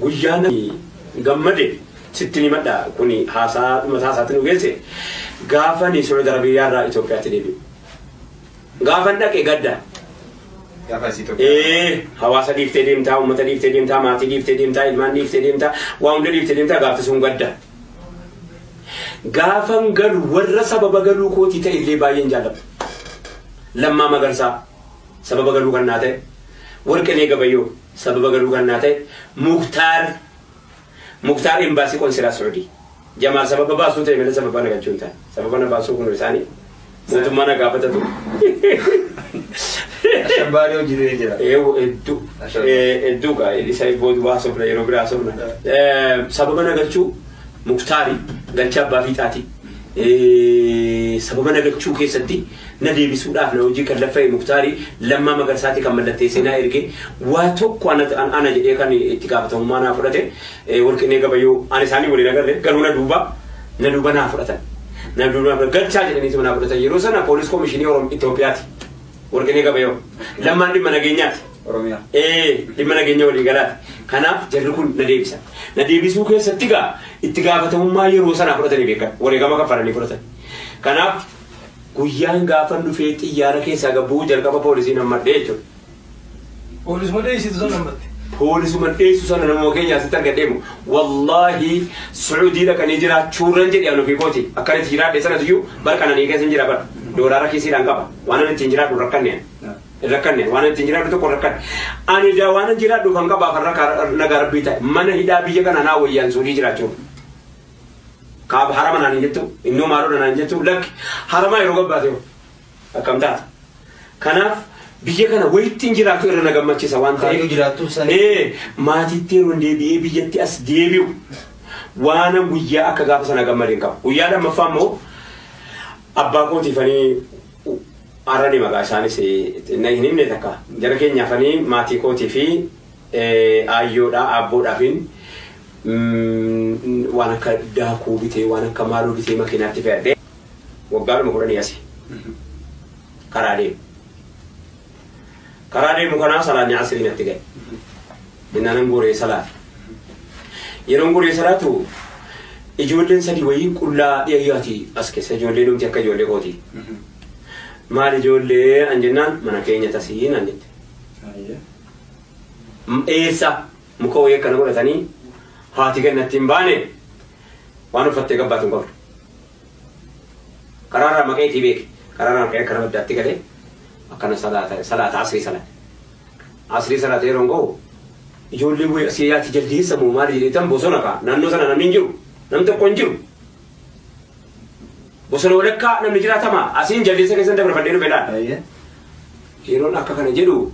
guyyaan gammade sittini madda kuni haasaa mataa isaatiin ogeesse gaafa ni Saudi Arabiyaa irraa Itoophiyaatti deebi'u. Gaafa dhaqee gadda. Gaafa Itoophiyaa. Hawaasa dhiiftee deemtaa, uummata dhiiftee deemtaa, maatii dhiiftee deemtaa, ilmaan dhiiftee deemtaa, waa hunda dhiiftee deemtaa gaafa sun gadda. Gaafan galu warra sababa galuu kootii ta'e illee baay'een jaalladha. Lammaa Magarsaa sababa galuu kan naa ta'e, Warqinee Gabayyoo sababa galuu kan naa ta'e, Muktaar Imbaasii Qonsilaa Saudi. Jamaal sababa baasuu ta'e malee sababa na galchuu hin taane. Sababa na baasuu kun isaanii mootummaa na gaafatatu. Shambaari hojii jira. Hedduu gaa isa booda baasuuf yeroo biraa haasofna. Sababa na galchuu Muktaari galcha abbaa fiixaati. Sababa na galchuu keessatti na deebisuudhaaf na hojii kan laffa'e Muktaari Lammaa Magarsaati kan mallattee seenaa erge waa tokko ana jedhee kan itti gaafatamummaa naa fudhate Warqinee Gabayyoo ani isaanii waliin agarre galuu na duuba naa fudhatan. Na duuba galchaa jedhaniitu naa fudhatan yeroo sana poolis koomishinii Itoophiyaati. Warqinee Gabayyoo Lammaan dhimma nageenyaati. Oromiyaa. Dhimma nageenya walii galaati. Kanaaf jarri kun na deebisa. Na deebisuu keessatti gaa itti gaafatamummaa yeroo sana fudhatanii beekan. Wareegama kaffalanii fudhatan. Kanaaf guyyaan gaafan dhufee xiyyaara keessaa gabbuu jalqaba poolisiin hammadhee jechuudha. Poolisuma dheessitu sana hammatte. Poolisuma dheessu sana namoota keenya asitti arga deemu. Wallaahi Suudii dhaqanii jiraachuurran jedhee anu fiikooti. Akkanitti jiraadhe sanatu iyyuu barqananii keessa hin jira bara. Doolaara kiisiidhaan qaba. Waan ani ittiin jiraadhu rakkanneen. Rakkanneen waan ittiin jiraadhu tokko rakkanne. Ani daa waan ani jiraadhu kan qabaa kan rakkaa nagaa rabbii ta'e. Mana hidhaa biyya kana naa wayyaan Suudii jiraachuudha. Kaab harama naan jettu innoo maaloo naan jettu lakki harama yeroo gabbaate akkam taata. Kanaaf biyya kana wayittiin jiraatu irra na gammachiisa waan ta'eef maatiitti yeroo deebi'ee biyyatti as deebi'u waan guyyaa akka gaafa sana gammadeen qaba. Guyyaa lammaffaa immoo abbaa kootiifanii arrani maqaa isaanis na hin himne takka jara keenyaafanii maatii kootii fi aayyoodhaa abboodhaafiin waan akka daakuu bitee waan akka maaloo bitee makiinaatti fe'adhee waggaadhuma 10 asi karaa deemu kanaa salaanni asrii natti ga'e. Innaan goree salaati. Yeroon goree salaatu ijoolleen sadii wayii qullaa dhiyaati as keessa ijoollee dhumti akka ijoollee kooti. Maal ijoollee an jennaan mana keenya tasiin an jette. Eessa muka wayii akkana godhatanii haati gannatti hin baane waan uffattee gabbaatu hin qabdu. Karaarraa maqeetii beeki. Karaarraa maqee akkana baddaatti galee akkana salaata asrii salaata yeroo hin ga'u ijoollee wayii asiyyaatti jaldeessa moo maal jedheetan bosona ka'a. Naannoo sana namni hin jiru. Namni tokko hin jiru. Bosona walakkaa namni jiraatama asiin jaldeessa keessan dabarfadhee dhufe laala. Yeroon akka kana jedhu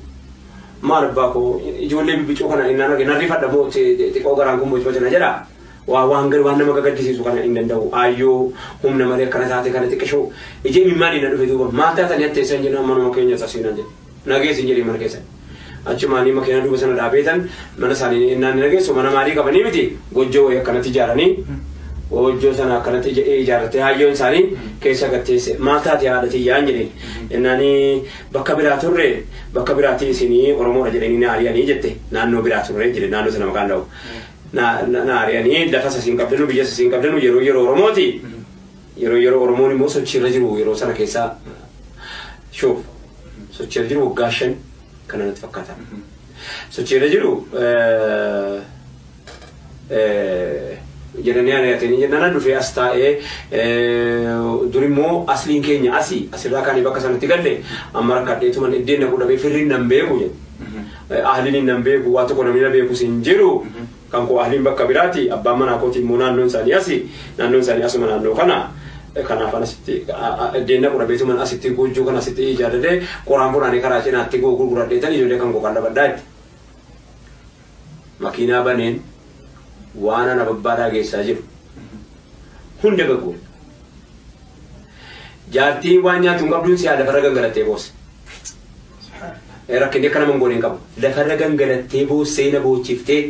maal abbaa koo ijoollee bibbicoo kana innaan arge narrifadha moo xiqqoo garaan kun boocoo na jedha. Waan nama gaddisiisu kana hin danda'u. Aayyoo humna malee akkana taate kana xiqqishoo ijee mimmaan hin dhufe duuba maal taatanii atteessan jenna manuma keenya tasiinan jedhe. Nageessin jedhee mana keessan. Achumaanii makiina duuba sana dhaabeetan mana isaanii innaan nageessu mana maalii qabanii miti gojjoo wayii akkanatti ijaaranii hojjoo sana akkanatti ijaarrattee hayyoon isaanii keessa gatteesse maal taate haadha tiyyaan jedheen innaanii bakka biraa turre bakka biraatti isinii Oromoodha jedhanii na ari'anii jette naannoo biraa turre jedhe naannoo sana maqaan dha'u na ari'anii lafa sasiin qabdanu biyya sasiin qabdanu yeroo Oromooti yeroo Oromoon immoo sochiirra jiru yeroo sana keessaa shoof sochiirra jiru waggaa 5 kana natti fakkaata sochiirra jiru jedhanii ari'atanii jennaan dhufee as taa'ee dur immoo asliin keenya asirraa kaanii bakka sanatti galle amma rakkadheetuma iddeen na kudhamee firriin nan beeku jedhe ahliin nan beeku waa tokko namni na beeku sin jiru kan koo ahliin bakka biraati abbaan manaa kooti immoo naannoon isaanii asuma naannoo kana kanaaf asitti iddeen na kudhameetuma asitti gojjoo kana asitti ijaarratee qoraan qoraanii karaa cinaatti gurguradheetan ijoollee kan koo kan dhabaddaa itti makiinaa baneen waan ana babbaadhaa geessaa jiru hunda gaggoo jaartiin waan nyaatu hin qabduun si lafarra gangalattee boosse rakkinni akka nama hin goone hin qabu lafarra gangalattee boossee na boochiftee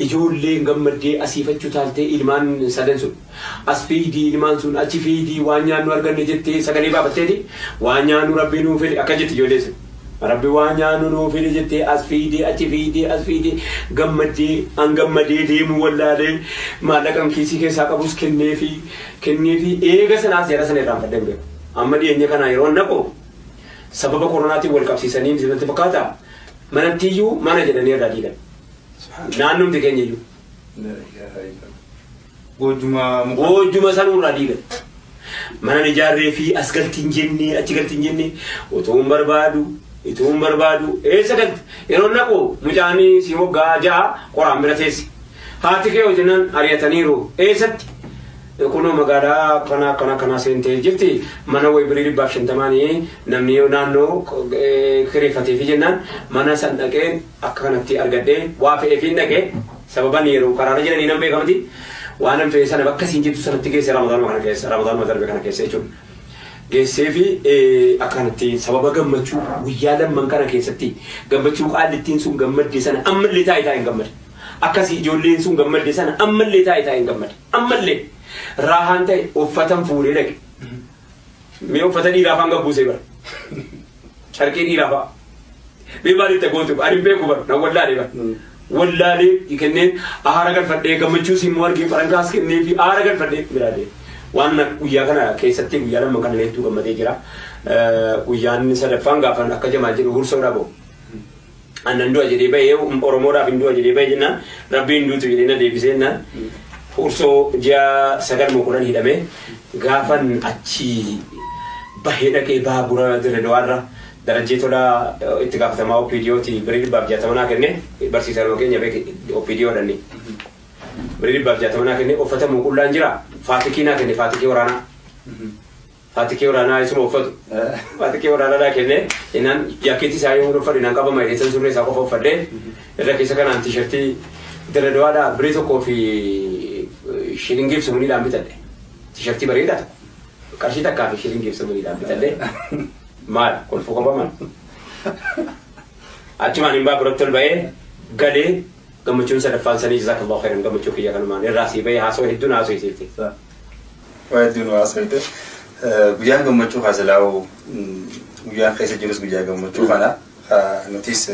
ijoolleen gammaddee asiifachuu taaltee ilmaan sadan sun as fiidii ilmaan sun achi fiidii waan nyaannu arganne jettee sagalee baafatteeti waan nyaannu rabbii nuu fedhe akka jetti ijoollee sun Rabbi waan nyaannu nuu fide jettee as fiidee achi fiidee as fiidee gammaddee hangammadee deemu wallaalee maallaqan kiisii keessaa qabus kenneefi eega sanaas jara sana irraan faddan beeku. Amma dhiyeenya kana yeroo naqu sababa koronaatiin wal qabsiisanii sitti fakkaata manattiyyuu mana jedhanii irraa diigan. Naannumti keenya iyyuu. Goojjuma sanuu irraa diigan. Mana ijaarree fi as galtiin jennee achi galtiin jennee otoo hin barbaadu eessa galti yeroo naqu mucaanii si waggaa ja'a qoraan bira teessi. Haati kee hojiinan ari'ataniiru eessatti kunoo magaalaa kana seentee jirti mana wayi birii 250 namni naannoo kireeffatee fi jennaan mana san dhaqeen akka kanatti argadhee waa fe'eefiin dhaqee sababan yeroo karaana jedhanii nan beekamti waan nan fe'e sana bakka siin jirtu sanatti geesse ramadaanuma darbe kana keessa jechuudha. Geessee fi akka kanatti sababa gammachuu guyyaa lamman kana keessatti gammachuu qaallittiin sun gammadde sana ammallee taa'ee hin gammade. Akkasii ijoolleen sun gammadde sana ammallee taa'ee hin gammade. Ammallee raahaan ta'e uffatan fuudhee dhaqe. Mee uffata dhiiraa afaan gabbuusee bara. Carqii dhiiraa fa'a. Mee maalitti gootu ani beeku bara na wallaalee bara. Wallaalee kenneen aara galfadhee gammachuu simmoo argee farankaas kennee fi aara galfadhee biraalee. Waan guyyaa kana keessatti guyyaa lamman kana leettuu gammadee jira. Guyyaan sadaffaan gaafan akka jamaa jedhu hursoodha ba'u. Annan du'a jedhee bahee Oromoodhaaf hin du'a jedhee bahee jennaan Rabbiin duutu jedhee na deebisee jennaan hursoo ji'a 9 hidhamee gaafan achi bahee dhaqee baabura Dirreedawaarra darajjee tolaa itti gaafatamaa OPDOoti birii 260 kennee barsiisaa keenya beeke OPDOodhanni. Birii 260 kennee uffata muqullaan jira faatikii naa kenne faatikii waraanaa. Faatikii waraanaa isuma uffatu. Faatikii waraanaa kennee innaan jaakeetii isaa yoo uffatu innaan qabama hidheessan surree isaa qofa uffadhee irra keessa kanaan tiishartii Dirreedawaadhaa birii tokkoo fi shilingii fi sumuliidhaan bitadhe. Tiishartii bareedaa tokko. Qarshii takkaa fi shilingii fi sumuliidhaan bitadhe. Maal kolfuu qaba maal? Achumaan hin baaburatti ol ba'ee galee gammachuun sadaffaan sanii jazakallahu khairan gammachuu kiyya kanumaan irraa sii bahee haasoo hedduun haasoo isiitti. Waa hedduun haasoo itti. Guyyaan gammachuu haasalaa'u guyyaan keessa jirus guyyaa gammachuu kana nutis